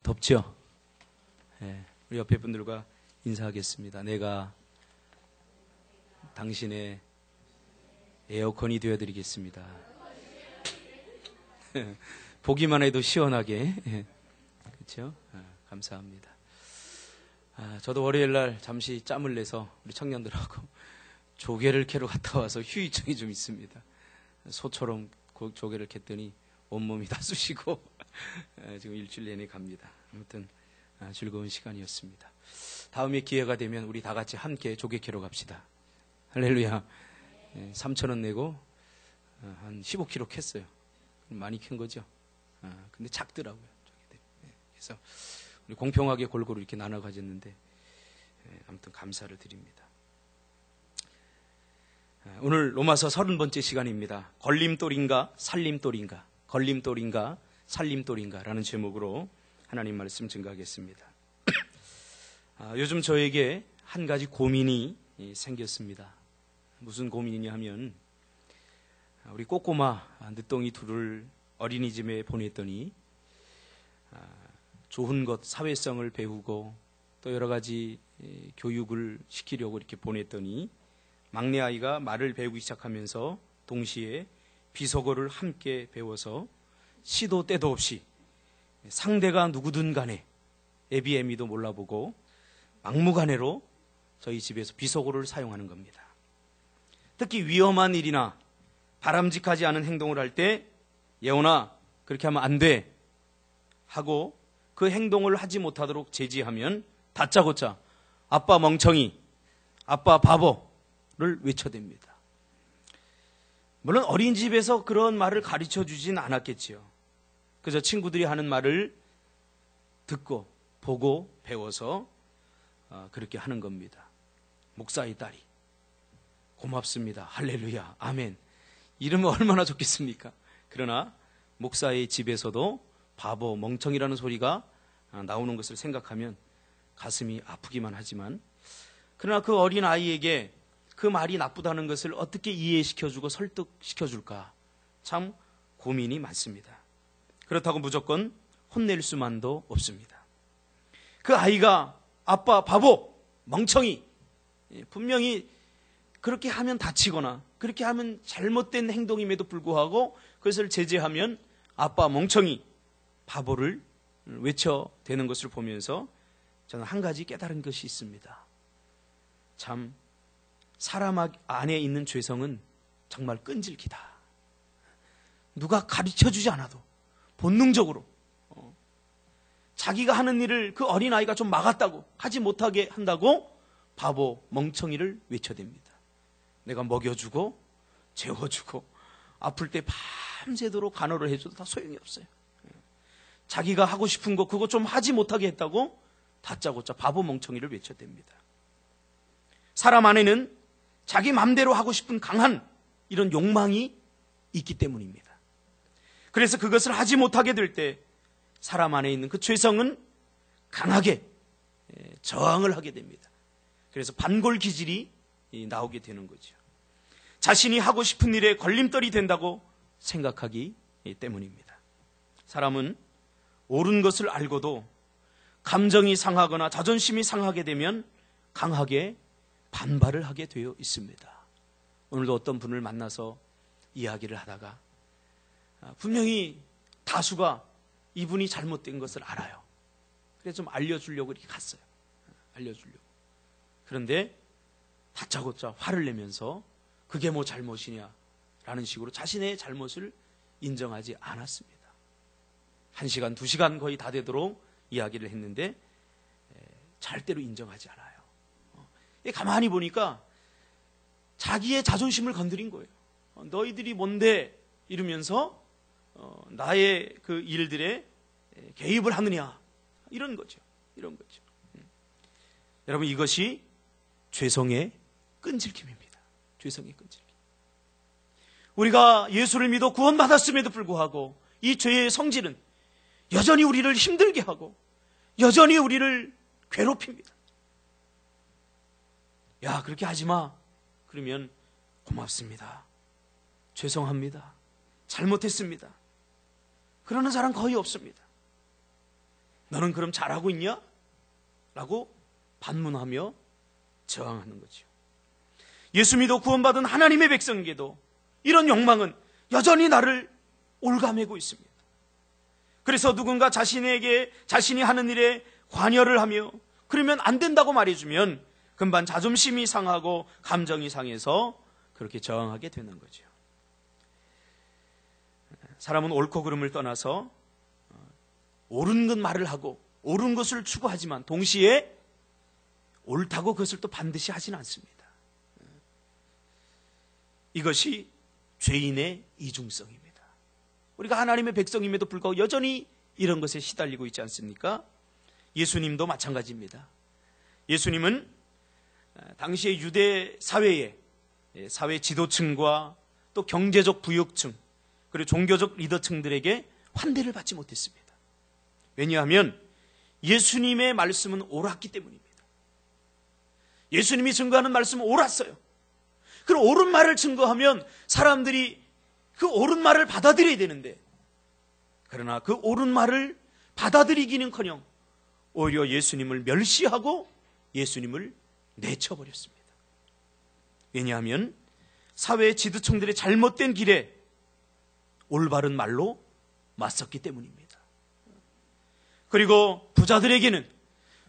덥죠? 예, 우리 옆에 분들과 인사하겠습니다. 내가 당신의 에어컨이 되어드리겠습니다. 보기만 해도 시원하게. 그렇죠? 감사합니다. 저도 월요일 날 잠시 짬을 내서 우리 청년들하고 조개를 캐러 갔다 와서 휴유증이 좀 있습니다. 소처럼 조개를 캤더니 온몸이 다 쑤시고 지금 일주일 내내 갑니다. 아무튼 즐거운 시간이었습니다. 다음에 기회가 되면 우리 다 같이 함께 조개 캐러 갑시다. 할렐루야. 3,000원 내고 한 15kg 캤어요. 많이 캔 거죠. 근데 작더라고요. 조개들이. 그래서 우리 공평하게 골고루 이렇게 나눠 가졌는데 아무튼 감사를 드립니다. 오늘 로마서 30번째 시간입니다. 걸림돌인가 살림돌인가, 걸림돌인가 살림돌인가 라는 제목으로 하나님 말씀 증거하겠습니다. 요즘 저에게 한 가지 고민이 생겼습니다. 무슨 고민이냐 하면 우리 꼬꼬마 늦둥이 둘을 어린이집에 보냈더니 좋은 것, 사회성을 배우고 또 여러 가지 교육을 시키려고 이렇게 보냈더니 막내 아이가 말을 배우기 시작하면서 동시에 비속어를 함께 배워서 시도 때도 없이 상대가 누구든 간에 애비애미도 몰라보고 막무가내로 저희 집에서 비속어를 사용하는 겁니다. 특히 위험한 일이나 바람직하지 않은 행동을 할 때 예원아 그렇게 하면 안 돼 하고 그 행동을 하지 못하도록 제지하면 다짜고짜 아빠 멍청이, 아빠 바보를 외쳐댑니다. 물론 어린이집에서 그런 말을 가르쳐주진 않았겠지요. 그저 친구들이 하는 말을 듣고 보고 배워서 그렇게 하는 겁니다. 목사의 딸이 고맙습니다. 할렐루야. 아멘. 이러면 얼마나 좋겠습니까? 그러나 목사의 집에서도 바보, 멍청이라는 소리가 나오는 것을 생각하면 가슴이 아프기만 하지만 그러나 그 어린 아이에게 그 말이 나쁘다는 것을 어떻게 이해시켜주고 설득시켜줄까 참 고민이 많습니다. 그렇다고 무조건 혼낼 수만도 없습니다. 그 아이가 아빠 바보, 멍청이 분명히 그렇게 하면 다치거나 그렇게 하면 잘못된 행동임에도 불구하고 그것을 제재하면 아빠 멍청이, 바보를 외쳐대는 것을 보면서 저는 한 가지 깨달은 것이 있습니다. 참 사람 안에 있는 죄성은 정말 끈질기다. 누가 가르쳐주지 않아도 본능적으로 자기가 하는 일을 그 어린아이가 좀 막았다고 하지 못하게 한다고 바보, 멍청이를 외쳐댑니다. 내가 먹여주고 재워주고 아플 때 밤새도록 간호를 해줘도 다 소용이 없어요. 자기가 하고 싶은 거 그거 좀 하지 못하게 했다고 다짜고짜 바보 멍청이를 외쳐댑니다. 사람 안에는 자기 맘대로 하고 싶은 강한 이런 욕망이 있기 때문입니다. 그래서 그것을 하지 못하게 될 때 사람 안에 있는 그 죄성은 강하게 저항을 하게 됩니다. 그래서 반골 기질이 나오게 되는 거죠. 자신이 하고 싶은 일에 걸림돌이 된다고 생각하기 때문입니다. 사람은 옳은 것을 알고도 감정이 상하거나 자존심이 상하게 되면 강하게 반발을 하게 되어 있습니다. 오늘도 어떤 분을 만나서 이야기를 하다가 분명히 다수가 이분이 잘못된 것을 알아요. 그래서 좀 알려주려고 이렇게 갔어요. 알려주려고. 그런데 다짜고짜 화를 내면서 그게 뭐 잘못이냐 라는 식으로 자신의 잘못을 인정하지 않았습니다. 1시간, 2시간 거의 다 되도록 이야기를 했는데 절대로 인정하지 않아요. 가만히 보니까 자기의 자존심을 건드린 거예요. 너희들이 뭔데 이러면서 나의 그 일들에 개입을 하느냐 이런 거죠. 이런 거죠. 여러분 이것이 죄성의 끈질김입니다. 죄성의 끈질김. 우리가 예수를 믿어 구원받았음에도 불구하고 이 죄의 성질은 여전히 우리를 힘들게 하고 여전히 우리를 괴롭힙니다. 야, 그렇게 하지 마. 그러면 고맙습니다. 죄송합니다. 잘못했습니다. 그러는 사람 거의 없습니다. 너는 그럼 잘하고 있냐? 라고 반문하며 저항하는 거죠. 예수 믿어 구원받은 하나님의 백성에게도 이런 욕망은 여전히 나를 올가매고 있습니다. 그래서 누군가 자신이 하는 일에 관여를 하며 그러면 안 된다고 말해주면 금방 자존심이 상하고 감정이 상해서 그렇게 저항하게 되는 거죠. 사람은 옳고 그름을 떠나서 옳은 것 말을 하고 옳은 것을 추구하지만 동시에 옳다고 그것을 또 반드시 하지는 않습니다. 이것이 죄인의 이중성입니다. 우리가 하나님의 백성임에도 불구하고 여전히 이런 것에 시달리고 있지 않습니까? 예수님도 마찬가지입니다. 예수님은 당시의 유대 사회의 사회 지도층과 또 경제적 부역층 그리고 종교적 리더층들에게 환대를 받지 못했습니다. 왜냐하면 예수님의 말씀은 옳았기 때문입니다. 예수님이 증거하는 말씀은 옳았어요. 그럼 옳은 말을 증거하면 사람들이 그 옳은 말을 받아들여야 되는데, 그러나 그 옳은 말을 받아들이기는커녕 오히려 예수님을 멸시하고 예수님을 내쳐버렸습니다. 왜냐하면 사회의 지도층들의 잘못된 길에 올바른 말로 맞섰기 때문입니다. 그리고 부자들에게는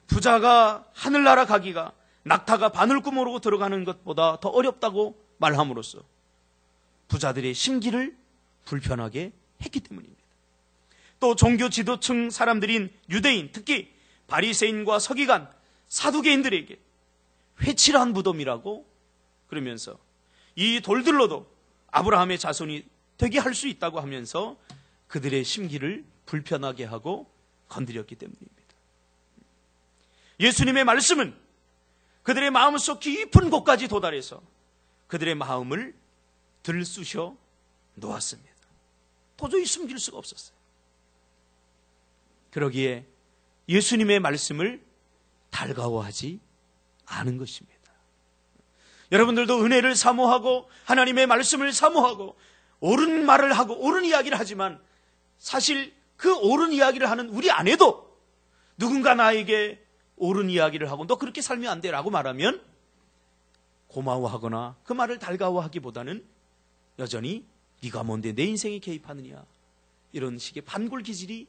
부자가 하늘나라 가기가 낙타가 바늘구멍으로 들어가는 것보다 더 어렵다고 말함으로써 부자들의 심기를 불편하게 했기 때문입니다. 또 종교 지도층 사람들인 유대인, 특히 바리새인과 서기관, 사두개인들에게 회칠한 무덤이라고 그러면서 이 돌들로도 아브라함의 자손이 되게 할 수 있다고 하면서 그들의 심기를 불편하게 하고 건드렸기 때문입니다. 예수님의 말씀은 그들의 마음속 깊은 곳까지 도달해서 그들의 마음을 들쑤셔 놓았습니다. 도저히 숨길 수가 없었어요. 그러기에 예수님의 말씀을 달가워하지 않은 것입니다. 여러분들도 은혜를 사모하고 하나님의 말씀을 사모하고 옳은 말을 하고 옳은 이야기를 하지만 사실 그 옳은 이야기를 하는 우리 안에도 누군가 나에게 옳은 이야기를 하고 너 그렇게 살면 안 돼 라고 말하면 고마워하거나 그 말을 달가워하기보다는 여전히 네가 뭔데 내 인생에 개입하느냐 이런 식의 반골 기질이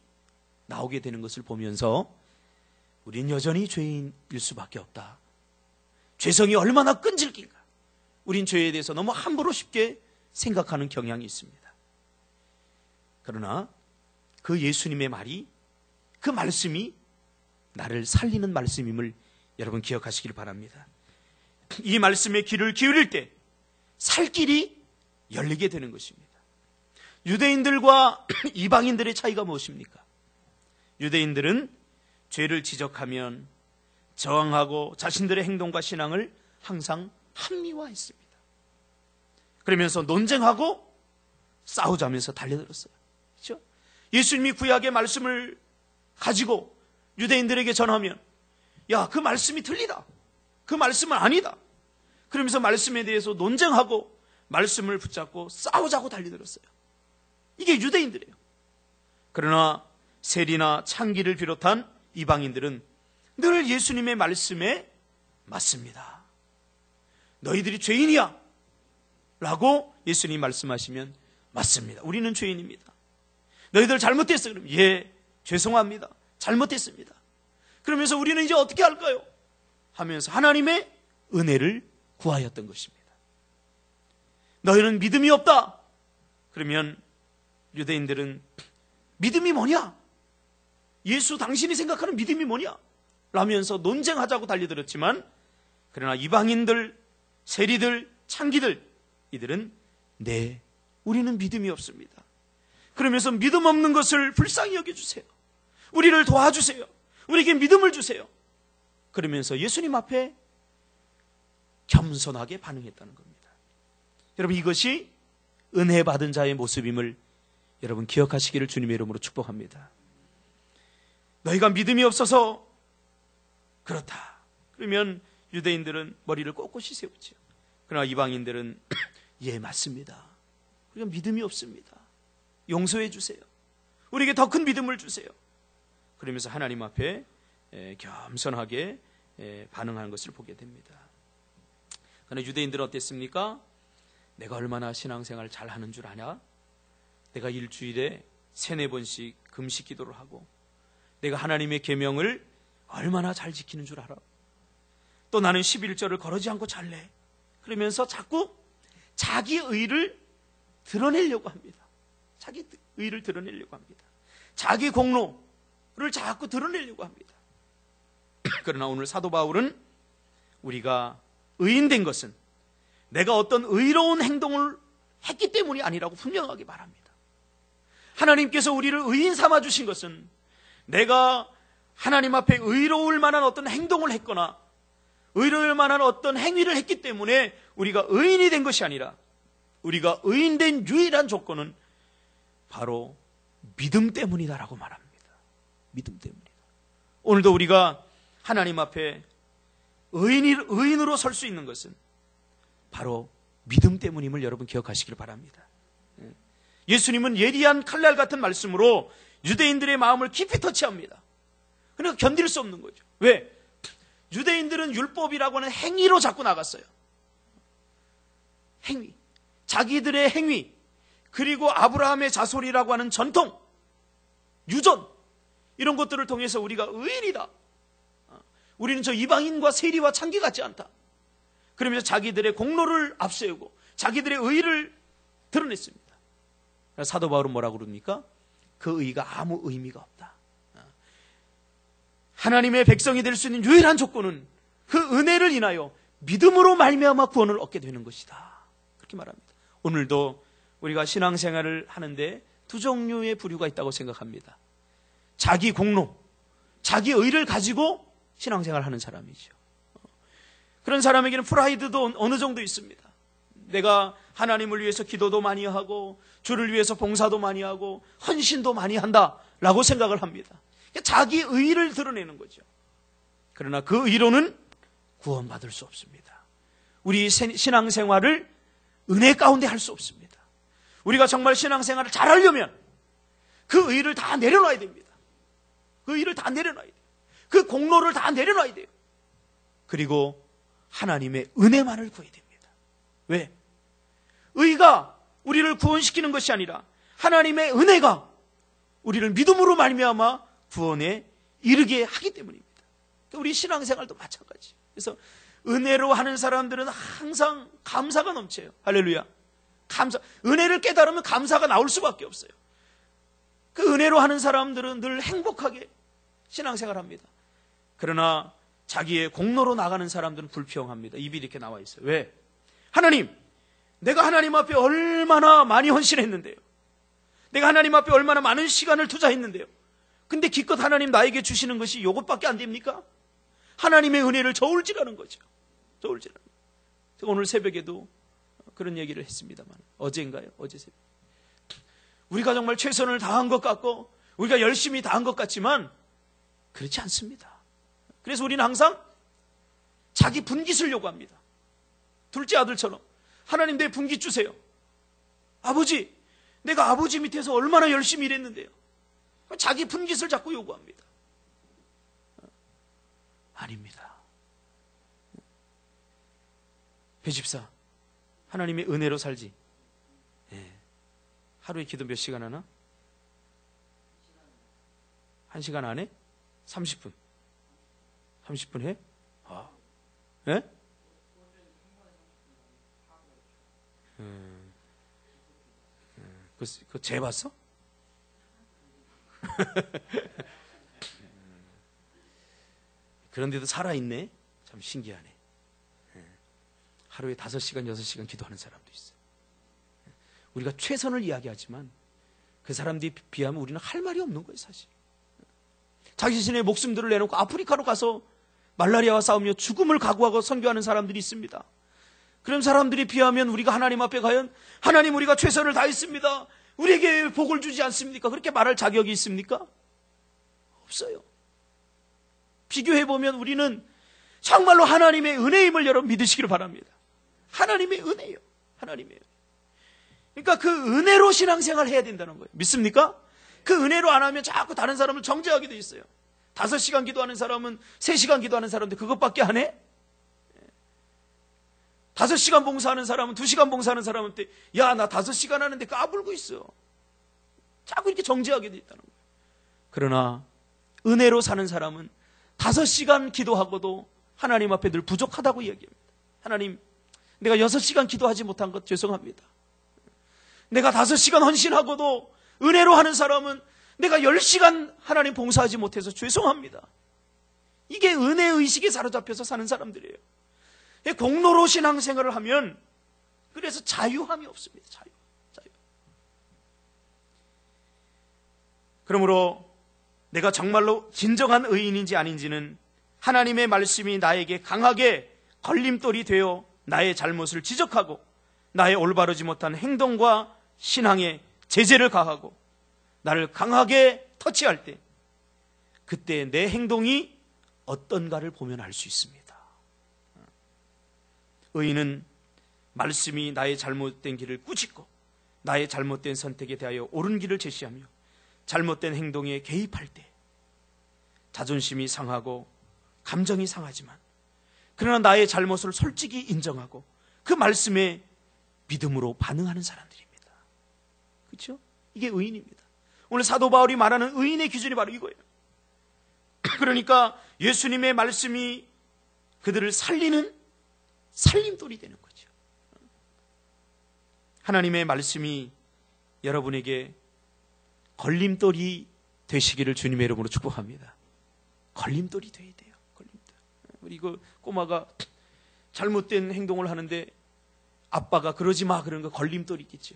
나오게 되는 것을 보면서 우린 여전히 죄인일 수밖에 없다. 죄성이 얼마나 끈질긴가. 우린 죄에 대해서 너무 함부로 쉽게 생각하는 경향이 있습니다. 그러나 그 예수님의 말이, 그 말씀이 나를 살리는 말씀임을 여러분 기억하시길 바랍니다. 이 말씀에 귀를 기울일 때 살 길이 열리게 되는 것입니다. 유대인들과 이방인들의 차이가 무엇입니까? 유대인들은 죄를 지적하면 저항하고 자신들의 행동과 신앙을 항상 합리화했습니다. 그러면서 논쟁하고 싸우자면서 달려들었어요. 그렇죠? 예수님이 구약의 말씀을 가지고 유대인들에게 전하면 야, 그 말씀이 틀리다. 그 말씀은 아니다. 그러면서 말씀에 대해서 논쟁하고 말씀을 붙잡고 싸우자고 달려들었어요. 이게 유대인들이에요. 그러나 세리나 창기를 비롯한 이방인들은 늘 예수님의 말씀에 맞습니다. 너희들이 죄인이야 라고 예수님이 말씀하시면 맞습니다. 우리는 죄인입니다. 너희들 잘못했어. 그럼 예, 죄송합니다. 잘못했습니다. 그러면서 우리는 이제 어떻게 할까요? 하면서 하나님의 은혜를 구하였던 것입니다. 너희는 믿음이 없다. 그러면 유대인들은 믿음이 뭐냐? 예수 당신이 생각하는 믿음이 뭐냐? 라면서 논쟁하자고 달려들었지만 그러나 이방인들, 세리들, 창기들 이들은 네, 우리는 믿음이 없습니다. 그러면서 믿음 없는 것을 불쌍히 여겨주세요. 우리를 도와주세요. 우리에게 믿음을 주세요. 그러면서 예수님 앞에 겸손하게 반응했다는 겁니다. 여러분 이것이 은혜 받은 자의 모습임을 여러분 기억하시기를 주님의 이름으로 축복합니다. 너희가 믿음이 없어서 그렇다. 그러면 유대인들은 머리를 꼿꼿이 세우죠. 그러나 이방인들은 예, 맞습니다. 우리가 믿음이 없습니다. 용서해 주세요. 우리에게 더 큰 믿음을 주세요. 그러면서 하나님 앞에 겸손하게 반응하는 것을 보게 됩니다. 그러나 유대인들은 어땠습니까? 내가 얼마나 신앙생활 잘하는 줄 아냐? 내가 일주일에 3-4번씩 금식 기도를 하고 내가 하나님의 계명을 얼마나 잘 지키는 줄 알아? 또 나는 11절을 거르지 않고 잘래. 그러면서 자꾸 자기 의를 드러내려고 합니다. 자기 의를 드러내려고 합니다. 자기 공로를 자꾸 드러내려고 합니다. 그러나 오늘 사도 바울은 우리가 의인된 것은 내가 어떤 의로운 행동을 했기 때문이 아니라고 분명하게 말합니다. 하나님께서 우리를 의인 삼아 주신 것은 내가 하나님 앞에 의로울 만한 어떤 행동을 했거나 의로울 만한 어떤 행위를 했기 때문에 우리가 의인이 된 것이 아니라 우리가 의인된 유일한 조건은 바로 믿음 때문이다라고 말합니다. 믿음 때문이다. 오늘도 우리가 하나님 앞에 의인으로 설 수 있는 것은 바로 믿음 때문임을 여러분 기억하시길 바랍니다. 예수님은 예리한 칼날 같은 말씀으로 유대인들의 마음을 깊이 터치합니다. 그러니까 견딜 수 없는 거죠. 왜? 유대인들은 율법이라고 하는 행위로 자꾸 나갔어요. 행위. 자기들의 행위. 그리고 아브라함의 자손이라고 하는 전통, 유전, 이런 것들을 통해서 우리가 의인이다. 우리는 저 이방인과 세리와 창기 같지 않다. 그러면서 자기들의 공로를 앞세우고 자기들의 의의를 드러냈습니다. 사도 바울은 뭐라고 그럽니까? 그 의의가 아무 의미가 없다. 하나님의 백성이 될 수 있는 유일한 조건은 그 은혜를 인하여 믿음으로 말미암아 구원을 얻게 되는 것이다. 그렇게 말합니다. 오늘도 우리가 신앙생활을 하는데 두 종류의 부류가 있다고 생각합니다. 자기 공로, 자기 의를 가지고 신앙생활을 하는 사람이죠. 그런 사람에게는 프라이드도 어느 정도 있습니다. 내가 하나님을 위해서 기도도 많이 하고 주를 위해서 봉사도 많이 하고 헌신도 많이 한다라고 생각을 합니다. 자기 의를 드러내는 거죠. 그러나 그 의로는 구원받을 수 없습니다. 우리 신앙생활을 은혜 가운데 할 수 없습니다. 우리가 정말 신앙생활을 잘하려면 그 의를 다 내려놔야 됩니다. 그 의를 다 내려놔야 돼요. 그 공로를 다 내려놔야 돼요. 그리고 하나님의 은혜만을 구해야 됩니다. 왜? 의가 우리를 구원시키는 것이 아니라 하나님의 은혜가 우리를 믿음으로 말미암아 구원에 이르게 하기 때문입니다. 우리 신앙생활도 마찬가지. 그래서 은혜로 하는 사람들은 항상 감사가 넘쳐요. 할렐루야. 감사. 은혜를 깨달으면 감사가 나올 수밖에 없어요. 그 은혜로 하는 사람들은 늘 행복하게 신앙생활합니다. 그러나 자기의 공로로 나가는 사람들은 불평합니다. 입이 이렇게 나와 있어요. 왜? 하나님, 내가 하나님 앞에 얼마나 많이 헌신했는데요. 내가 하나님 앞에 얼마나 많은 시간을 투자했는데요. 근데 기껏 하나님 나에게 주시는 것이 이것밖에 안 됩니까? 하나님의 은혜를 저울질하는 거죠. 저울질하는 거죠. 제가 오늘 새벽에도 그런 얘기를 했습니다만, 어제인가요? 어제 새벽. 우리가 정말 최선을 다한 것 같고 우리가 열심히 다한 것 같지만 그렇지 않습니다. 그래서 우리는 항상 자기 분깃을 요구합니다. 둘째 아들처럼 하나님 내 분깃 주세요. 아버지, 내가 아버지 밑에서 얼마나 열심히 일했는데요. 자기 분깃을 자꾸 요구합니다. 아닙니다. 배집사, 하나님의 은혜로 살지. 하루에 기도 몇 시간 하나? 1시간 안 해? 30분. 30분 해? 아, 예? 그거 재봤어? 그런데도 살아있네? 참 신기하네. 하루에 5시간, 6시간 기도하는 사람도 있어요. 우리가 최선을 이야기하지만 그 사람들이 비하면 우리는 할 말이 없는 거예요, 사실. 자기 자신의 목숨들을 내놓고 아프리카로 가서 말라리아와 싸우며 죽음을 각오하고 선교하는 사람들이 있습니다. 그런 사람들이 비하면 우리가 하나님 앞에 과연 하나님 우리가 최선을 다했습니다. 우리에게 복을 주지 않습니까? 그렇게 말할 자격이 있습니까? 없어요. 비교해보면 우리는 정말로 하나님의 은혜임을 여러분 믿으시기를 바랍니다. 하나님의 은혜예요. 하나님의 은혜. 그러니까 그 은혜로 신앙생활을 해야 된다는 거예요. 믿습니까? 그 은혜로 안 하면 자꾸 다른 사람을 정죄하게 돼 있어요. 5시간 기도하는 사람은 3시간 기도하는 사람인데 그것밖에 안 해? 5시간 봉사하는 사람은 2시간 봉사하는 사람한테 야, 나 5시간 하는데 까불고 있어. 자꾸 이렇게 정죄하게 돼 있다는 거예요. 그러나 은혜로 사는 사람은 5시간 기도하고도 하나님 앞에 늘 부족하다고 이야기합니다. 하나님, 내가 6시간 기도하지 못한 것 죄송합니다. 내가 5시간 헌신하고도 은혜로 하는 사람은 내가 10시간 하나님 봉사하지 못해서 죄송합니다. 이게 은혜의식에 사로잡혀서 사는 사람들이에요. 공로로 신앙생활을 하면 그래서 자유함이 없습니다. 자유. 그러므로 내가 정말로 진정한 의인인지 아닌지는 하나님의 말씀이 나에게 강하게 걸림돌이 되어 나의 잘못을 지적하고 나의 올바르지 못한 행동과 신앙에 제재를 가하고 나를 강하게 터치할 때 그때 내 행동이 어떤가를 보면 알 수 있습니다. 의인은 말씀이 나의 잘못된 길을 꾸짖고 나의 잘못된 선택에 대하여 옳은 길을 제시하며 잘못된 행동에 개입할 때 자존심이 상하고 감정이 상하지만 그러나 나의 잘못을 솔직히 인정하고 그 말씀에 믿음으로 반응하는 사람들입니다. 그렇죠? 이게 의인입니다. 오늘 사도 바울이 말하는 의인의 기준이 바로 이거예요. 그러니까 예수님의 말씀이 그들을 살리는 살림돌이 되는 거죠. 하나님의 말씀이 여러분에게 걸림돌이 되시기를 주님의 이름으로 축복합니다. 걸림돌이 돼야 돼요. 걸림돌. 우리 그 꼬마가 잘못된 행동을 하는데 아빠가 그러지 마 그런 거 걸림돌이 있겠죠.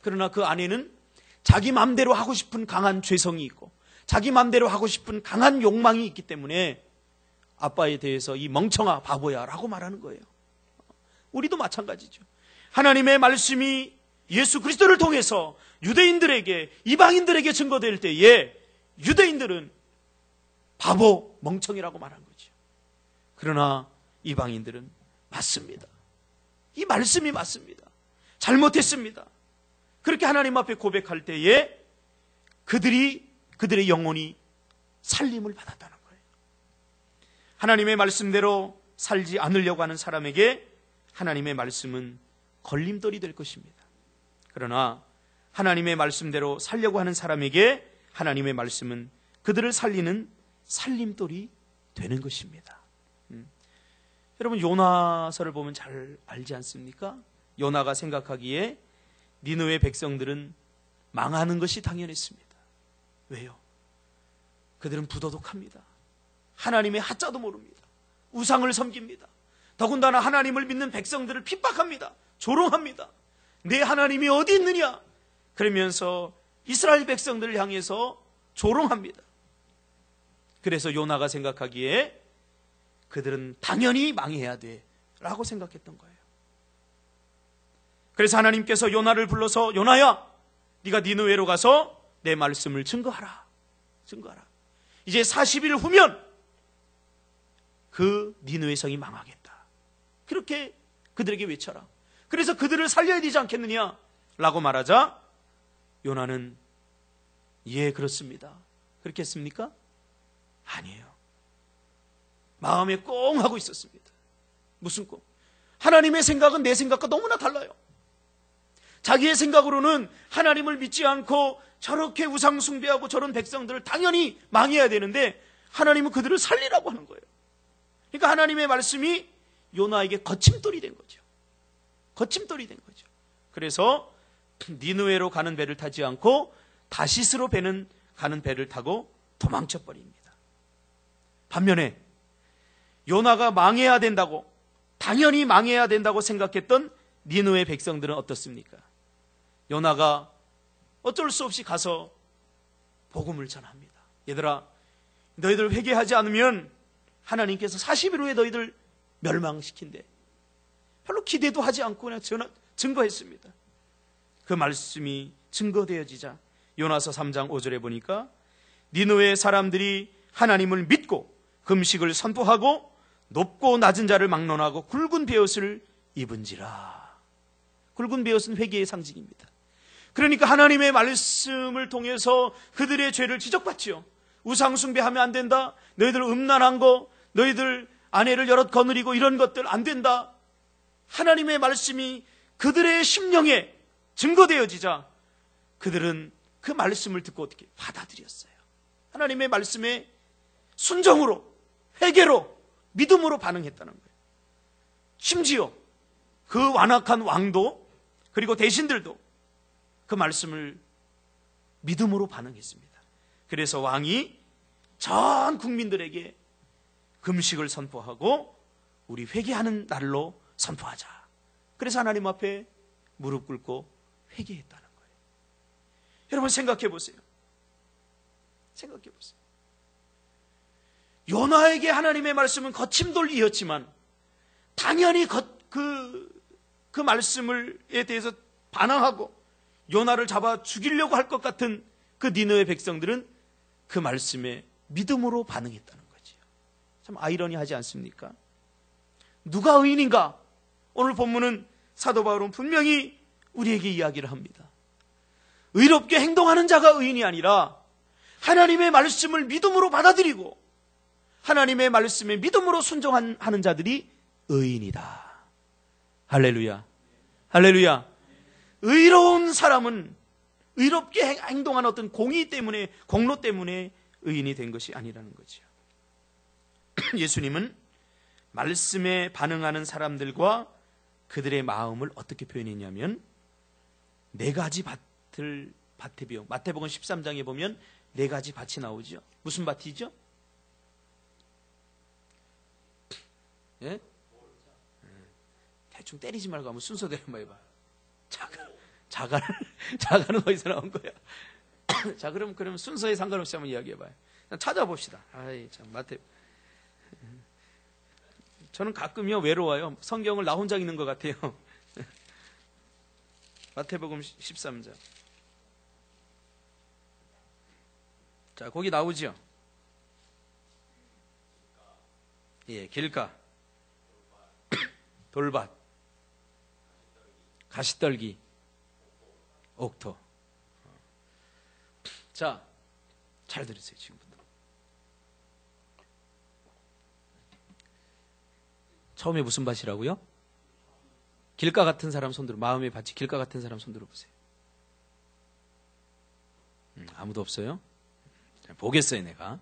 그러나 그 안에는 자기 마음대로 하고 싶은 강한 죄성이 있고 자기 마음대로 하고 싶은 강한 욕망이 있기 때문에 아빠에 대해서 이 멍청아 바보야 라고 말하는 거예요. 우리도 마찬가지죠. 하나님의 말씀이 예수 그리스도를 통해서 유대인들에게 이방인들에게 증거될 때에 유대인들은 바보 멍청이라고 말한 거죠. 그러나 이방인들은 맞습니다. 이 말씀이 맞습니다. 잘못했습니다. 그렇게 하나님 앞에 고백할 때에 그들의 영혼이 살림을 받았다는 거예요. 하나님의 말씀대로 살지 않으려고 하는 사람에게 하나님의 말씀은 걸림돌이 될 것입니다. 그러나 하나님의 말씀대로 살려고 하는 사람에게 하나님의 말씀은 그들을 살리는 살림돌이 되는 것입니다. 여러분 요나서를 보면 잘 알지 않습니까? 요나가 생각하기에 니느웨 백성들은 망하는 것이 당연했습니다. 왜요? 그들은 부도덕합니다. 하나님의 하자도 모릅니다. 우상을 섬깁니다. 더군다나 하나님을 믿는 백성들을 핍박합니다. 조롱합니다. 내 하나님이 어디 있느냐? 그러면서 이스라엘 백성들을 향해서 조롱합니다. 그래서 요나가 생각하기에 그들은 당연히 망해야 돼 라고 생각했던 거예요. 그래서 하나님께서 요나를 불러서 요나야 네가 니느웨로 가서 내 말씀을 증거하라. 이제 40일 후면 그 니느웨 성이 망하겠다. 그렇게 그들에게 외쳐라. 그래서 그들을 살려야 되지 않겠느냐 라고 말하자 요나는 예 그렇습니다. 그렇게 했습니까? 아니에요. 마음에 꽁 하고 있었습니다. 무슨 꽁? 하나님의 생각은 내 생각과 너무나 달라요. 자기의 생각으로는 하나님을 믿지 않고 저렇게 우상 숭배하고 저런 백성들을 당연히 망해야 되는데 하나님은 그들을 살리라고 하는 거예요. 그러니까 하나님의 말씀이 요나에게 거침돌이 된 거죠. 거침돌이 된 거죠. 그래서 니느웨로 가는 배를 타지 않고 다시스로 가는 배를 타고 도망쳐 버립니다. 반면에 요나가 망해야 된다고 당연히 망해야 된다고 생각했던 니느웨 백성들은 어떻습니까? 요나가 어쩔 수 없이 가서 복음을 전합니다. 얘들아 너희들 회개하지 않으면 하나님께서 40일 후에 너희들 멸망시킨대. 별로 기대도 하지 않고 그냥 증거했습니다. 그 말씀이 증거되어지자 요나서 3장 5절에 보니까 니느웨 사람들이 하나님을 믿고 금식을 선포하고 높고 낮은 자를 막론하고 굵은 베옷을 입은지라. 굵은 베옷은 회개의 상징입니다. 그러니까 하나님의 말씀을 통해서 그들의 죄를 지적받지요. 우상 숭배하면 안 된다. 너희들 음란한 거, 너희들 아내를 여럿 거느리고 이런 것들 안 된다. 하나님의 말씀이 그들의 심령에 증거되어지자 그들은 그 말씀을 듣고 어떻게 받아들였어요. 하나님의 말씀에 순종으로, 회개로, 믿음으로 반응했다는 거예요. 심지어 그 완악한 왕도 그리고 대신들도 그 말씀을 믿음으로 반응했습니다. 그래서 왕이 전 국민들에게 금식을 선포하고 우리 회개하는 날로 선포하자. 그래서 하나님 앞에 무릎 꿇고 회개했다는 거예요. 여러분 생각해 보세요. 생각해 보세요. 요나에게 하나님의 말씀은 거침돌이었지만 당연히 그 말씀에 대해서 반항하고 요나를 잡아 죽이려고 할 것 같은 그 니느웨 백성들은 그 말씀에 믿음으로 반응했다는 거지요. 참 아이러니하지 않습니까? 누가 의인인가? 오늘 본문은 사도 바울은 분명히 우리에게 이야기를 합니다. 의롭게 행동하는 자가 의인이 아니라 하나님의 말씀을 믿음으로 받아들이고 하나님의 말씀에 믿음으로 순종하는 자들이 의인이다. 할렐루야. 할렐루야. 의로운 사람은 의롭게 행동한 어떤 공의 때문에, 공로 때문에 의인이 된 것이 아니라는 거죠. 예수님은 말씀에 반응하는 사람들과 그들의 마음을 어떻게 표현했냐면 네 가지 밭에 비유. 마태복음 13장에 보면 네 가지 밭이 나오죠. 무슨 밭이죠? 예? 대충 때리지 말고 한번 순서대로 한번 해봐. 자갈은 어디서 나온 거야? 자, 그럼 순서에 상관없이 한번 이야기해봐요. 찾아봅시다. 아이, 참, 저는 가끔요, 외로워요. 성경을 나 혼자 읽는 것 같아요. 마태복음 13장. 자, 거기 나오죠? 예, 길가, 돌밭, 가시떨기, 옥토. 자, 잘 들으세요, 지금부터. 처음에 무슨 밭이라고요? 길가 같은 사람 손들어, 마음의 밭이 길가 같은 사람 손들어 보세요. 아무도 없어요? 자, 보겠어요, 내가.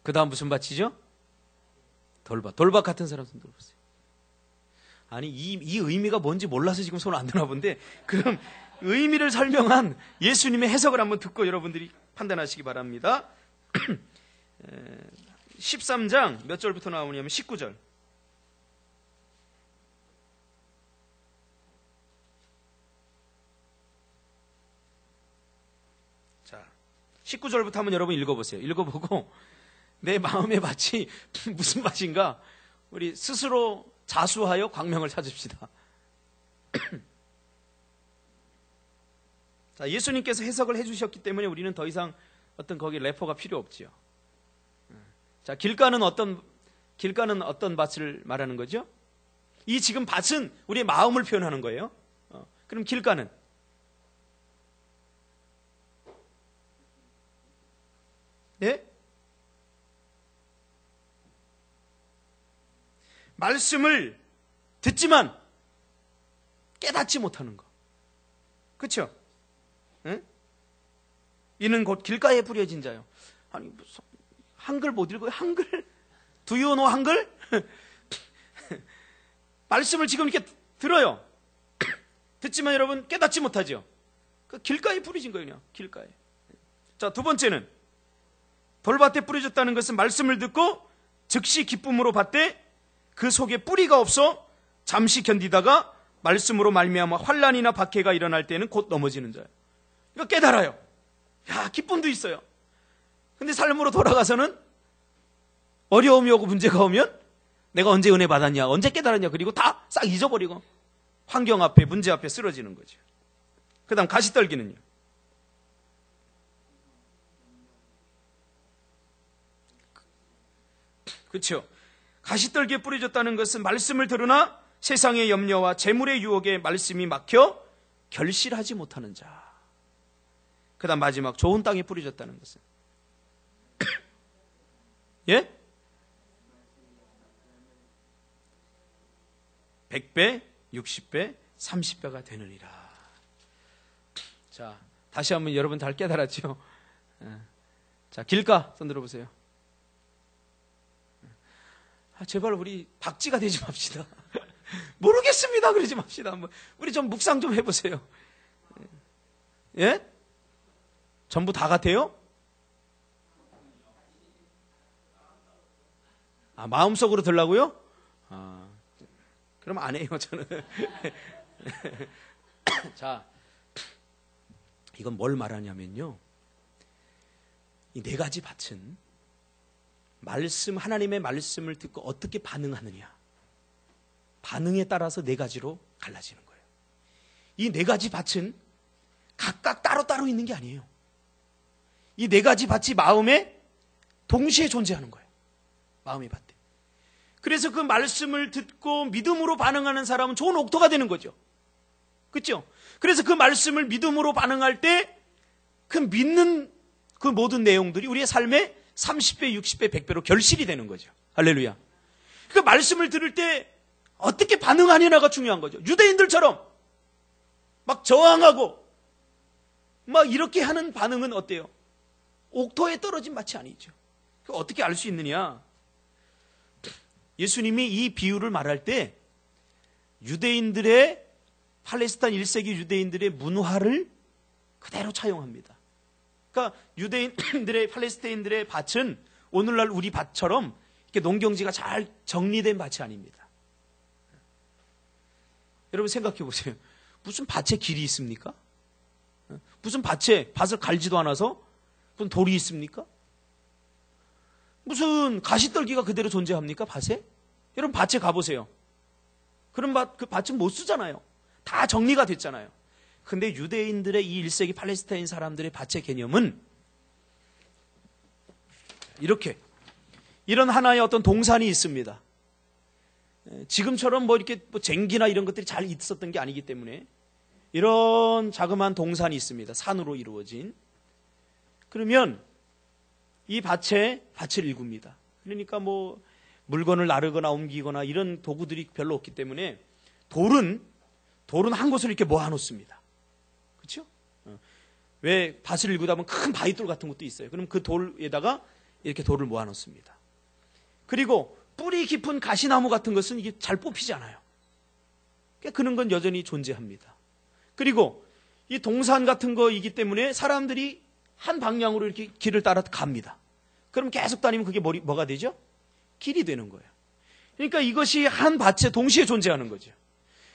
그 다음 무슨 밭이죠? 돌밭 같은 사람 손들어 보세요. 아니, 이 의미가 뭔지 몰라서 지금 손을 안 드나 본데, 그럼 의미를 설명한 예수님의 해석을 한번 듣고 여러분들이 판단하시기 바랍니다. 13장 몇 절부터 나오냐면 19절. 자, 19절부터 한번 여러분 읽어보세요. 읽어보고 내 마음의 밭이 무슨 밭인가 우리 스스로 자수하여 광명을 찾읍시다. 자, 예수님께서 해석을 해주셨기 때문에 우리는 더 이상 어떤 거기 래퍼가 필요 없지요. 자, 길가는 어떤 밭을 말하는 거죠? 이 지금 밭은 우리의 마음을 표현하는 거예요. 그럼 길가는? 네? 말씀을 듣지만 깨닫지 못하는 거. 그렇죠? 응? 이는 곧 길가에 뿌려진 자요. 아니, 한글 못 읽어요? 한글? Do you know 한글? 말씀을 지금 이렇게 들어요. 듣지만 여러분 깨닫지 못하죠? 그 길가에 뿌려진 거예요, 그냥. 길가에. 자, 두 번째는 돌밭에 뿌려졌다는 것은 말씀을 듣고 즉시 기쁨으로 받되 그 속에 뿌리가 없어 잠시 견디다가 말씀으로 말미암아 환난이나 박해가 일어날 때는 곧 넘어지는 자예요. 이거 깨달아요. 야, 기쁨도 있어요. 근데 삶으로 돌아가서는 어려움이 오고 문제가 오면 내가 언제 은혜 받았냐, 언제 깨달았냐, 그리고 다 싹 잊어버리고 환경 앞에, 문제 앞에 쓰러지는 거죠. 그 다음 가시떨기는요. 그렇죠. 가시떨기에 뿌려졌다는 것은 말씀을 들으나 세상의 염려와 재물의 유혹에 말씀이 막혀 결실하지 못하는 자. 그 다음 마지막 좋은 땅에 뿌려졌다는 것은 예? 100배, 60배, 30배가 되느니라. 자, 다시 한번 여러분 잘 깨달았죠? 자, 길가 손 들어보세요. 제발 우리 박쥐가 되지 맙시다. 모르겠습니다 그러지 맙시다. 우리 좀 묵상 좀 해보세요. 예? 전부 다 같아요? 마음속으로 들라고요? 그럼 안 해요 저는. 자, 이건 뭘 말하냐면요, 이 네 가지 밭은 하나님의 말씀을 듣고 어떻게 반응하느냐, 반응에 따라서 네 가지로 갈라지는 거예요. 이 네 가지 밭은 각각 따로따로 있는 게 아니에요. 이 네 가지 밭이 마음에 동시에 존재하는 거예요. 마음의 밭에. 그래서 그 말씀을 듣고 믿음으로 반응하는 사람은 좋은 옥토가 되는 거죠. 그렇죠? 그래서 그 말씀을 믿음으로 반응할 때 그 믿는 그 모든 내용들이 우리의 삶에 30배, 60배, 100배로 결실이 되는 거죠. 할렐루야. 그 말씀을 들을 때 어떻게 반응하느냐가 중요한 거죠. 유대인들처럼 막 저항하고 막 이렇게 하는 반응은 어때요? 옥토에 떨어진 밭이 아니죠. 어떻게 알 수 있느냐? 예수님이 이 비유를 말할 때 유대인들의 팔레스타인 1세기 유대인들의 문화를 그대로 차용합니다. 그러니까 유대인들의 팔레스타인들의 밭은 오늘날 우리 밭처럼 이렇게 농경지가 잘 정리된 밭이 아닙니다. 여러분 생각해 보세요. 무슨 밭에 길이 있습니까? 무슨 밭에 밭을 갈지도 않아서 무슨 돌이 있습니까? 무슨 가시떨기가 그대로 존재합니까? 밭에? 여러분 밭에 가보세요. 그런 그 밭은 못 쓰잖아요. 다 정리가 됐잖아요. 근데 유대인들의 이 1세기 팔레스타인 사람들의 밭의 개념은 이런 하나의 어떤 동산이 있습니다. 지금처럼 이렇게 쟁기나 이런 것들이 잘 있었던 게 아니기 때문에 이런 자그마한 동산이 있습니다. 산으로 이루어진. 그러면 이 밭을 일굽니다. 그러니까 물건을 나르거나 옮기거나 이런 도구들이 별로 없기 때문에 돌은 한 곳을 이렇게 모아놓습니다. 그렇죠? 왜 밭을 일구다 보면 큰 바위돌 같은 것도 있어요. 그럼 그 돌에다가 이렇게 돌을 모아놓습니다. 그리고 뿌리 깊은 가시나무 같은 것은 이게 잘 뽑히지 않아요. 그런 건 여전히 존재합니다. 그리고 이 동산 같은 거이기 때문에 사람들이 한 방향으로 이렇게 길을 따라 갑니다. 그럼 계속 다니면 그게 뭐가 되죠? 길이 되는 거예요. 그러니까 이것이 한 밭에 동시에 존재하는 거죠.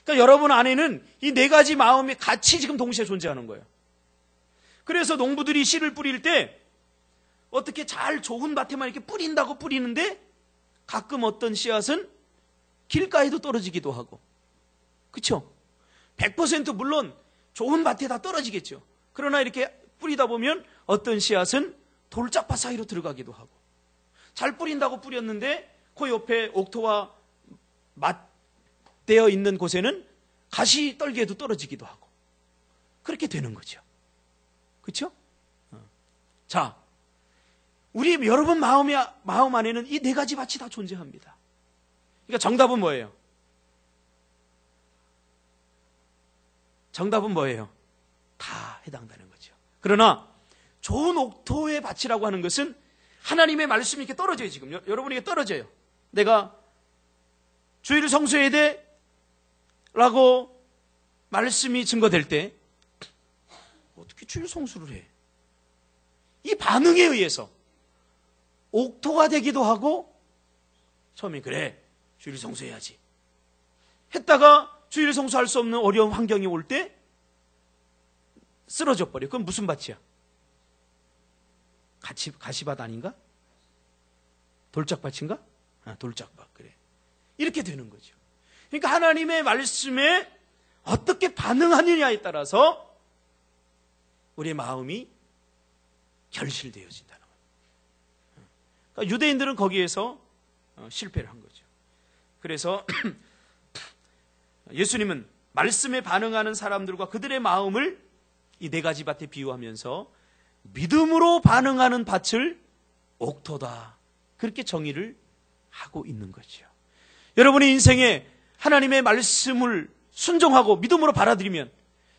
그러니까 여러분 안에는 이 네 가지 마음이 같이 지금 동시에 존재하는 거예요. 그래서 농부들이 씨를 뿌릴 때 어떻게 잘 좋은 밭에만 이렇게 뿌린다고 뿌리는데 가끔 어떤 씨앗은 길가에도 떨어지기도 하고, 그렇죠? 100% 물론 좋은 밭에 다 떨어지겠죠. 그러나 이렇게 뿌리다 보면 어떤 씨앗은 돌짝밭 사이로 들어가기도 하고, 잘 뿌린다고 뿌렸는데 그 옆에 옥토와 맞대어 있는 곳에는 가시 떨기에도 떨어지기도 하고, 그렇게 되는 거죠. 그렇죠? 자, 우리 여러분 마음 안에는 이 네 가지 밭이 다 존재합니다. 그러니까 정답은 뭐예요? 정답은 뭐예요? 다 해당되는 거죠. 그러나 좋은 옥토의 밭이라고 하는 것은 하나님의 말씀이 이렇게 떨어져요. 지금 여러분에게 떨어져요. 내가 주일을 성수해야 돼 라고 말씀이 증거될 때 어떻게 주일 성수를 해? 이 반응에 의해서 옥토가 되기도 하고, 처음에 그래 주일 성수해야지 했다가 주일 성수할 수 없는 어려운 환경이 올 때 쓰러져 버려. 그건 무슨 밭이야? 가시밭 아닌가? 돌짝밭인가? 돌짝밭. 그래. 이렇게 되는 거죠. 그러니까 하나님의 말씀에 어떻게 반응하느냐에 따라서 우리의 마음이 결실되어진다는 거예요. 그러니까 유대인들은 거기에서 실패를 한 거죠. 그래서 예수님은 말씀에 반응하는 사람들과 그들의 마음을 이 네 가지 밭에 비유하면서 믿음으로 반응하는 밭을 옥토다, 그렇게 정의를 하고 있는 거죠. 여러분의 인생에 하나님의 말씀을 순종하고 믿음으로 받아들이면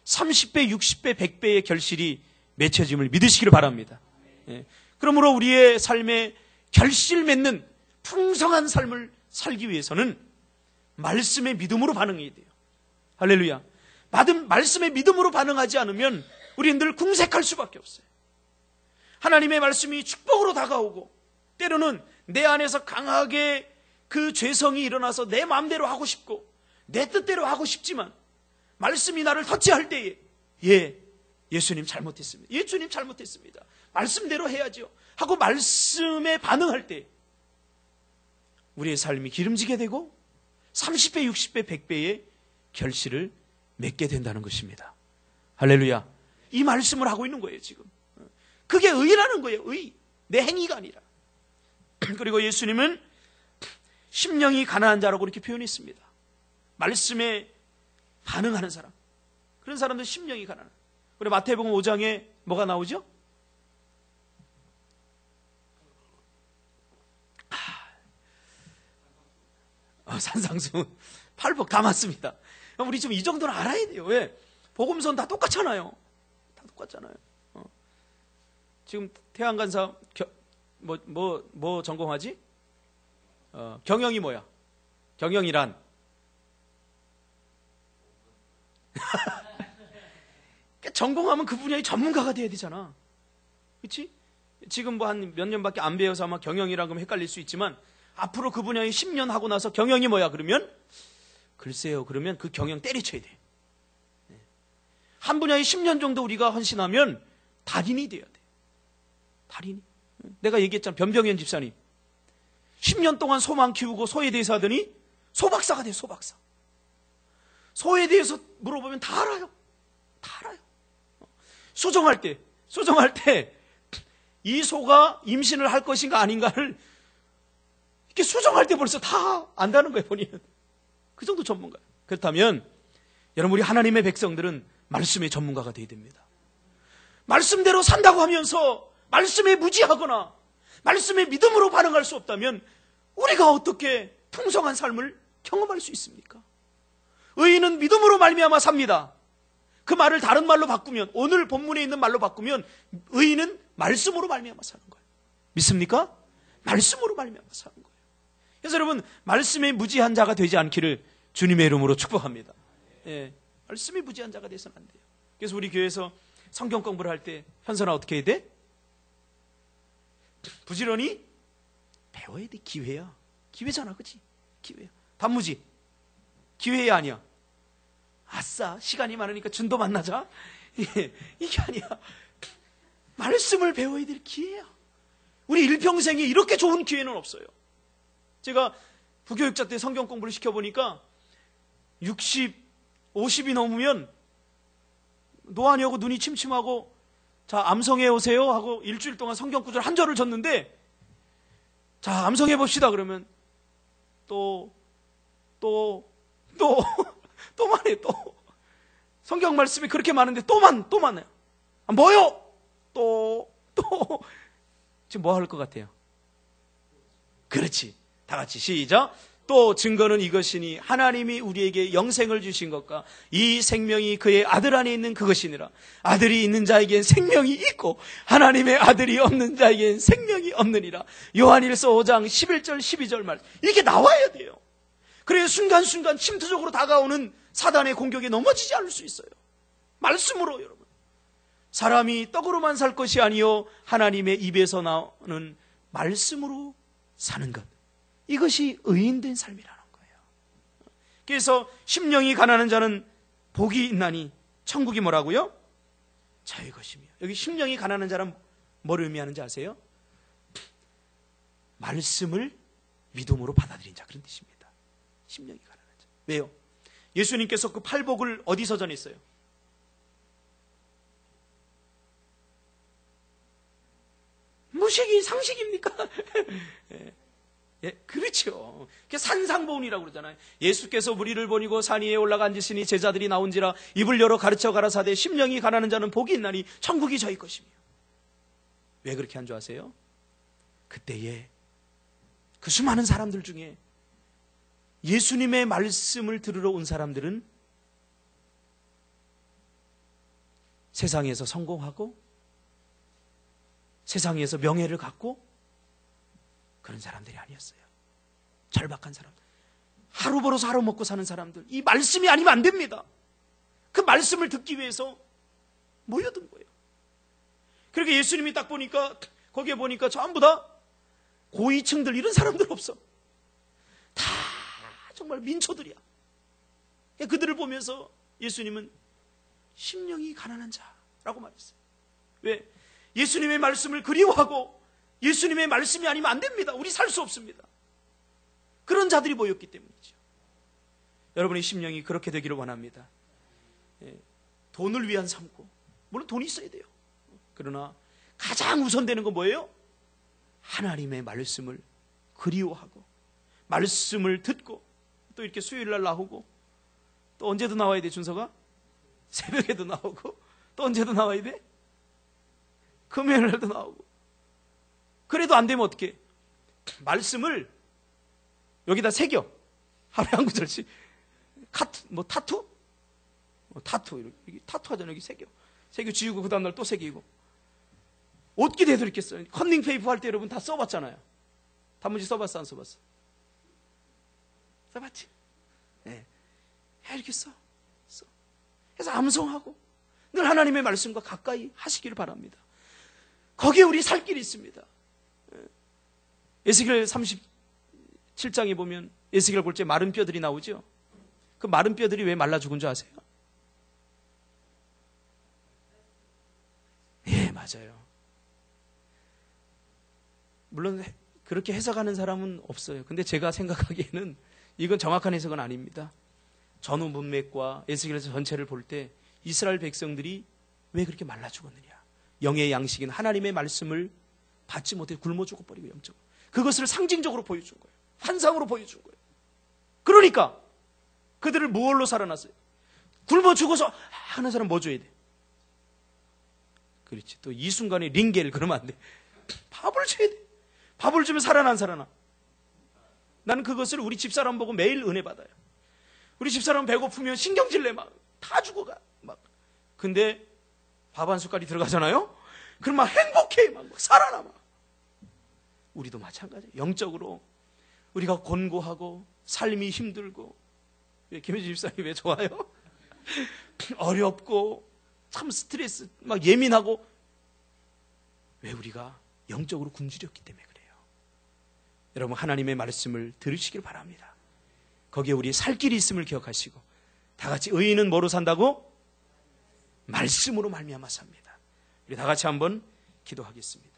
30배, 60배, 100배의 결실이 맺혀짐을 믿으시기를 바랍니다. 그러므로 우리의 삶에 결실 맺는 풍성한 삶을 살기 위해서는 말씀의 믿음으로 반응해야 돼요. 할렐루야. 말씀의 믿음으로 반응하지 않으면 우리는 늘 궁색할 수밖에 없어요. 하나님의 말씀이 축복으로 다가오고 때로는 내 안에서 강하게 그 죄성이 일어나서 내 마음대로 하고 싶고 내 뜻대로 하고 싶지만 말씀이 나를 터치할 때에 예수님 잘못했습니다. 예수님 잘못했습니다. 말씀대로 해야죠 하고 말씀에 반응할 때 우리의 삶이 기름지게 되고 30배, 60배, 100배의 결실을 맺게 된다는 것입니다. 할렐루야. 이 말씀을 하고 있는 거예요, 지금. 그게 의라는 거예요, 의. 내 행위가 아니라. 그리고 예수님은 심령이 가난한 자라고 이렇게 표현했습니다. 말씀에 반응하는 사람. 그런 사람들 심령이 가난한. 우리 마태복음 5장에 뭐가 나오죠? 산상수, 팔복 다 맞습니다. 우리 지금 이 정도는 알아야 돼요. 왜? 복음서는 다 똑같잖아요. 다 똑같잖아요. 지금 태양간사 뭐 전공하지? 경영이 뭐야? 경영이란 전공하면 그 분야의 전문가가 돼야 되잖아. 그렇지? 지금 뭐 한 몇 년밖에 안 배워서 아마 경영이라고 하면 헷갈릴 수 있지만 앞으로 그 분야에 10년 하고 나서 경영이 뭐야? 그러면 글쎄요. 그러면 그 경영 때려쳐야 돼. 한 분야에 10년 정도 우리가 헌신하면 달인이 돼야 돼. 달인이. 내가 얘기했잖아. 변병현 집사님. 10년 동안 소만 키우고 소에 대해서 하더니 소박사가 돼. 소박사. 소에 대해서 물어보면 다 알아요. 다 알아요. 수정할 때 이 소가 임신을 할 것인가 아닌가를 이렇게 수정할 때 벌써 다 안다는 거예요, 본인은. 그 정도 전문가예요. 그렇다면 여러분, 우리 하나님의 백성들은 말씀의 전문가가 되어야 됩니다. 말씀대로 산다고 하면서 말씀에 무지하거나 말씀에 믿음으로 반응할 수 없다면 우리가 어떻게 풍성한 삶을 경험할 수 있습니까? 의인은 믿음으로 말미암아 삽니다. 그 말을 다른 말로 바꾸면, 오늘 본문에 있는 말로 바꾸면 의인은 말씀으로 말미암아 사는 거예요. 믿습니까? 말씀으로 말미암아 사는 거예요. 그래서 여러분, 말씀에 무지한 자가 되지 않기를 주님의 이름으로 축복합니다. 말씀에 무지한 자가 되서는 안 돼요. 그래서 우리 교회에서 성경 공부를 할 때 현선아 어떻게 해야 돼? 부지런히 배워야 돼. 기회야. 기회잖아, 그치? 기회야. 단무지. 기회야, 아니야? 아싸, 시간이 많으니까 준도 만나자. 이게 아니야. 말씀을 배워야 될 기회야. 우리 일평생에 이렇게 좋은 기회는 없어요. 제가 부교육자 때 성경 공부를 시켜보니까 60, 50이 넘으면 노안이 오고 눈이 침침하고 자, 암송해 오세요 하고 일주일 동안 성경 구절 한 절을 줬는데 자, 암송해 봅시다 그러면 또 많아요. 또 성경 말씀이 그렇게 많은데 또 많아요. 뭐요? 또 지금 뭐 할 것 같아요? 그렇지. 다 같이 시작. 또 증거는 이것이니 하나님이 우리에게 영생을 주신 것과 이 생명이 그의 아들 안에 있는 그것이니라. 아들이 있는 자에겐 생명이 있고 하나님의 아들이 없는 자에겐 생명이 없느니라. 요한일서 5장 11절 12절 말. 이게 나와야 돼요. 그래야 순간순간 침투적으로 다가오는 사단의 공격에 넘어지지 않을 수 있어요. 말씀으로 여러분. 사람이 떡으로만 살 것이 아니요 하나님의 입에서 나오는 말씀으로 사는 것. 이것이 의인된 삶이라는 거예요. 그래서 심령이 가난한 자는 복이 있나니 천국이 뭐라고요? 자의 것이며. 여기 심령이 가난한 자는 뭘 의미하는지 아세요? 말씀을 믿음으로 받아들인 자, 그런 뜻입니다. 심령이 가난한 자. 왜요? 예수님께서 그 팔복을 어디서 전했어요? 무식이 상식입니까? 예, 그렇죠. 그게 산상보훈이라고 그러잖아요. 예수께서 무리를 보니고 산 위에 올라가 앉으시니 제자들이 나온지라 입을 열어 가르쳐 가라사대 심령이 가난한 자는 복이 있나니 천국이 저희 것이며. 왜 그렇게 한 줄 아세요? 그때에 그 수많은 사람들 중에 예수님의 말씀을 들으러 온 사람들은 세상에서 성공하고 세상에서 명예를 갖고 그런 사람들이 아니었어요. 절박한 사람들, 하루 벌어서 하루 먹고 사는 사람들. 이 말씀이 아니면 안 됩니다. 그 말씀을 듣기 위해서 모여든 거예요. 그러니까 예수님이 딱 보니까 거기에 보니까 전부 다 고위층들 이런 사람들 없어. 다 정말 민초들이야. 그들을 보면서 예수님은 심령이 가난한 자라고 말했어요. 왜? 예수님의 말씀을 그리워하고 예수님의 말씀이 아니면 안 됩니다. 우리 살 수 없습니다. 그런 자들이 모였기 때문이죠. 여러분의 심령이 그렇게 되기를 원합니다. 돈을 위한 삶고, 물론 돈이 있어야 돼요. 그러나 가장 우선되는 건 뭐예요? 하나님의 말씀을 그리워하고 말씀을 듣고 또 이렇게 수요일날 나오고 또 언제도 나와야 돼. 준서가 새벽에도 나오고 또 언제도 나와야 돼. 금요일날도 나오고. 그래도 안 되면 어떻게? 말씀을 여기다 새겨. 하루에 한 구절씩. 타투? 타투. 이렇게 타투 하잖아요. 여기 새겨. 새겨 지우고 그 다음날 또 새기고. 어떻게 되돌이겠어요? 컨닝 페이퍼 할 때 여러분 다 써봤잖아요. 단문지 써봤어, 안 써봤어? 써봤지? 네. 이렇게 써. 그래서 암송하고 늘 하나님의 말씀과 가까이 하시기를 바랍니다. 거기에 우리 살 길이 있습니다. 에스겔 37장에 보면 에스겔 골짜기에 마른 뼈들이 나오죠. 그 마른 뼈들이 왜 말라 죽은 줄 아세요? 예, 맞아요. 물론 그렇게 해석하는 사람은 없어요. 근데 제가 생각하기에는 이건 정확한 해석은 아닙니다. 전후 문맥과 에스겔서 전체를 볼 때 이스라엘 백성들이 왜 그렇게 말라 죽었느냐. 영의 양식인 하나님의 말씀을 받지 못해 굶어 죽어버리고 영적으로. 그것을 상징적으로 보여준 거예요. 환상으로 보여준 거예요. 그러니까 그들을 무엇로 살아났어요? 굶어 죽어서 하는 사람 뭐 줘야 돼? 그렇지. 또 이 순간에 링겔 그러면 안 돼. 밥을 줘야 돼. 밥을 주면 살아나. 나는 그것을 우리 집사람 보고 매일 은혜 받아요. 우리 집사람 배고프면 신경질내 막 다 죽어가 막. 근데 밥 한 숟갈이 들어가잖아요. 그럼 막 행복해 막 살아나 막. 우리도 마찬가지예요. 영적으로 우리가 곤고하고 삶이 힘들고 김혜진 집사님이 왜 좋아요? 어렵고 참 스트레스 막 예민하고 왜 우리가 영적으로 굶주렸기 때문에 그래요. 여러분 하나님의 말씀을 들으시길 바랍니다. 거기에 우리 살 길이 있음을 기억하시고 다 같이 의인은 뭐로 산다고? 말씀으로 말미암아 삽니다. 우리 다 같이 한번 기도하겠습니다.